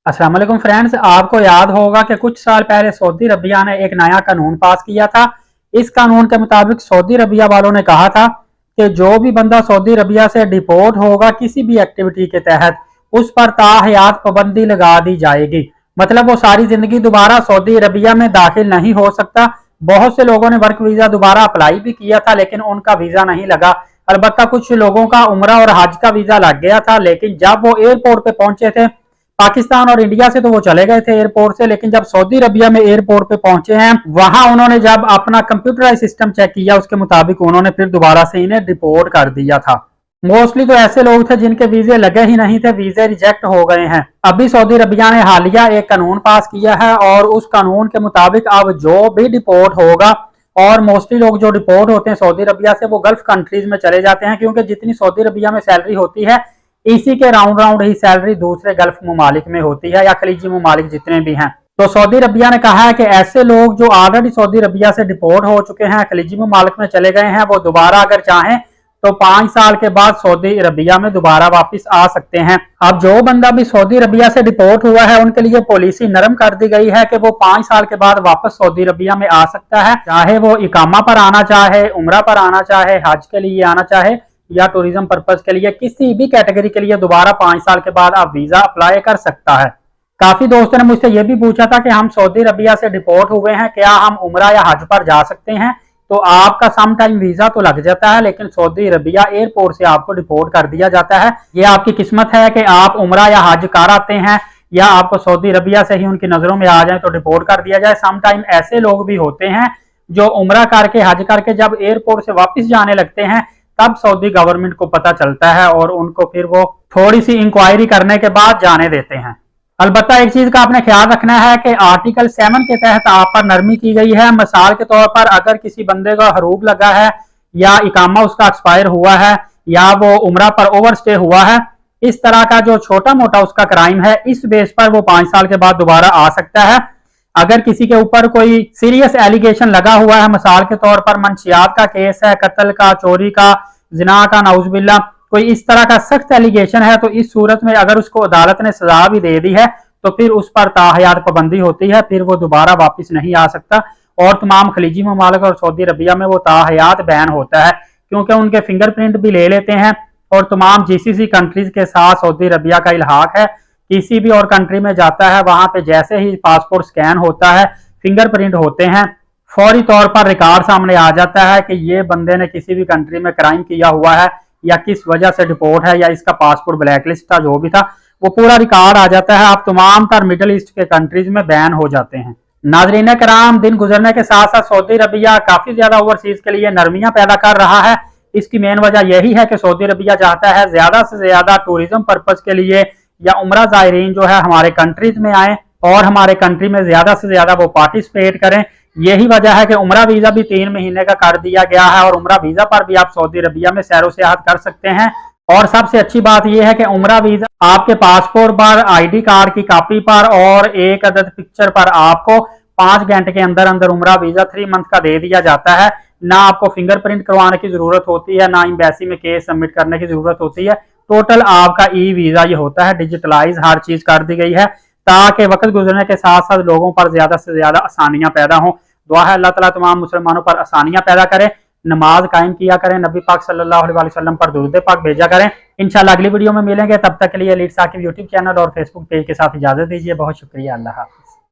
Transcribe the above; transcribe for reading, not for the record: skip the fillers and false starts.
अस्सलाम वालेकुम फ्रेंड्स, आपको याद होगा कि कुछ साल पहले सऊदी अरबिया ने एक नया कानून पास किया था। इस कानून के मुताबिक सऊदी अरबिया वालों ने कहा था कि जो भी बंदा सऊदी अरबिया से डिपोर्ट होगा किसी भी एक्टिविटी के तहत, उस पर ताहयात पाबंदी लगा दी जाएगी। मतलब वो सारी जिंदगी दोबारा सऊदी अरबिया में दाखिल नहीं हो सकता। बहुत से लोगों ने वर्क वीजा दोबारा अप्लाई भी किया था लेकिन उनका वीजा नहीं लगा। अलबत्ता कुछ लोगों का उम्रा और हज का वीजा लग गया था, लेकिन जब वो एयरपोर्ट पे पहुंचे थे पाकिस्तान और इंडिया से, तो वो चले गए थे एयरपोर्ट से, लेकिन जब सऊदी अरबिया में एयरपोर्ट पे पहुंचे हैं वहां उन्होंने जब अपना कंप्यूटराइज सिस्टम चेक किया उसके मुताबिक उन्होंने फिर दोबारा से इन्हें डिपोर्ट कर दिया था। मोस्टली तो ऐसे लोग थे जिनके वीजे लगे ही नहीं थे, वीजे रिजेक्ट हो गए हैं। अभी सऊदी अरबिया ने हालिया एक कानून पास किया है और उस कानून के मुताबिक अब जो भी डिपोर्ट होगा, और मोस्टली लोग जो डिपोर्ट होते हैं सऊदी अरबिया से वो गल्फ कंट्रीज में चले जाते हैं, क्योंकि जितनी सऊदी अरबिया में सैलरी होती है इसी के राउंड राउंड ही सैलरी दूसरे गल्फ ममालिक में होती है या खलीजी ममालिक जितने भी हैं। तो सऊदी अरबिया ने कहा है कि ऐसे लोग जो ऑलरेडी सऊदी अरबिया से डिपोर्ट हो चुके हैं, खलीजी ममालिक में चले गए हैं, वो दोबारा अगर चाहें तो 5 साल के बाद सऊदी अरबिया में दोबारा वापस आ सकते हैं। अब जो बंदा भी सऊदी अरबिया से डिपोर्ट हुआ है उनके लिए पॉलिसी नरम कर दी गई है कि वो 5 साल के बाद वापस सऊदी अरबिया में आ सकता है, चाहे वो इकामा पर आना चाहे, उम्रा पर आना चाहे, हज के लिए आना चाहे या टूरिज्म पर्पज के लिए, किसी भी कैटेगरी के लिए दोबारा 5 साल के बाद आप वीजा अप्लाई कर सकता है। काफी दोस्तों ने मुझसे यह भी पूछा था कि हम सऊदी अरबिया से डिपोर्ट हुए हैं, क्या हम उम्रा या हज पर जा सकते हैं? तो आपका सम टाइम वीजा तो लग जाता है, लेकिन सऊदी अरबिया एयरपोर्ट से आपको डिपोर्ट कर दिया जाता है। ये आपकी किस्मत है कि आप उम्रा या हज कर आते हैं या आपको सऊदी अरबिया से ही उनकी नजरों में आ जाए तो डिपोर्ट कर दिया जाए। सम टाइम ऐसे लोग भी होते हैं जो उम्रा करके हज करके जब एयरपोर्ट से वापस जाने लगते हैं तब सऊदी गवर्नमेंट को पता चलता है और उनको फिर वो थोड़ी सी इंक्वायरी करने के बाद जाने देते हैं। अलबत्ता एक चीज का आपने ख्याल रखना है कि आर्टिकल 7 के तहत आप पर नरमी की गई है। मिसाल के तौर पर अगर किसी बंदे का हरूब लगा है या इकामा उसका एक्सपायर हुआ है या वो उम्रा पर ओवरस्टे हुआ है, इस तरह का जो छोटा मोटा उसका क्राइम है, इस बेस पर वो 5 साल के बाद दोबारा आ सकता है। अगर किसी के ऊपर कोई सीरियस एलिगेशन लगा हुआ है, मिसाल के तौर पर मंशियात का केस है, कत्ल का, चोरी का, जिना का, नाउजुबिल्ला, कोई इस तरह का सख्त एलिगेशन है, तो इस सूरत में अगर उसको अदालत ने सजा भी दे दी है तो फिर उस पर ताहयात पाबंदी होती है, फिर वो दोबारा वापस नहीं आ सकता। और तमाम खलीजी ममालिक और सऊदी अरबिया में वो ताहयात बैन होता है, क्योंकि उनके फिंगरप्रिंट भी ले लेते हैं और तमाम जीसीसी कंट्रीज के साथ सऊदी अरबिया का इल्हाक है। किसी भी और कंट्री में जाता है वहां पे जैसे ही पासपोर्ट स्कैन होता है, फिंगरप्रिंट होते हैं, फौरी तौर पर रिकॉर्ड सामने आ जाता है कि ये बंदे ने किसी भी कंट्री में क्राइम किया हुआ है या किस वजह से डिपोर्ट है या इसका पासपोर्ट ब्लैकलिस्ट था, जो भी था वो पूरा रिकॉर्ड आ जाता है। आप तमाम तर मिडिल ईस्ट के कंट्रीज में बैन हो जाते हैं। नाजरीन कराम, दिन गुजरने के साथ साथ सऊदी अरबिया काफी ज्यादा ओवरसीज के लिए नरमियां पैदा कर रहा है। इसकी मेन वजह यही है कि सऊदी अरबिया चाहता है ज्यादा से ज्यादा टूरिज्म पर्पज के लिए या उम्रा ज़ायरीन जो है हमारे कंट्रीज में आए और हमारे कंट्री में ज्यादा से ज्यादा वो पार्टिसिपेट करें। यही वजह है कि उम्रा वीजा भी 3 महीने का कर दिया गया है और उम्रा वीजा पर भी आप सऊदी अरबिया में सैरो सियाहत कर सकते हैं। और सबसे अच्छी बात यह है कि उम्रा वीजा आपके पासपोर्ट पर, आईडी कार्ड की कॉपी पर और एक अदद पिक्चर पर आपको 5 घंटे के अंदर अंदर उम्रा वीजा 3 मंथ का दे दिया जाता है। ना आपको फिंगरप्रिंट करवाने की जरूरत होती है, ना एम्बेसी में केस सबमिट करने की जरूरत होती है। टोटल आपका ई वीजा ये होता है, डिजिटलाइज हर चीज कर दी गई है ताकि वक्त गुजरने के साथ साथ लोगों पर ज्यादा से ज्यादा आसानियां पैदा हों। दुआ है अल्लाह ताला तमाम मुसलमानों पर आसानियां पैदा करे, नमाज कायम किया करें, नबी पाक सल्लल्लाहु अलैहि वसल्लम पर दुरूद पाक भेजा करें। इंशाल्लाह अगली वीडियो में मिलेंगे, तब तक के लिए लीड साकिब यूट्यूब चैनल और फेसबुक पेज के साथ इजाजत दीजिए। बहुत शुक्रिया, अल्लाह हाफिज।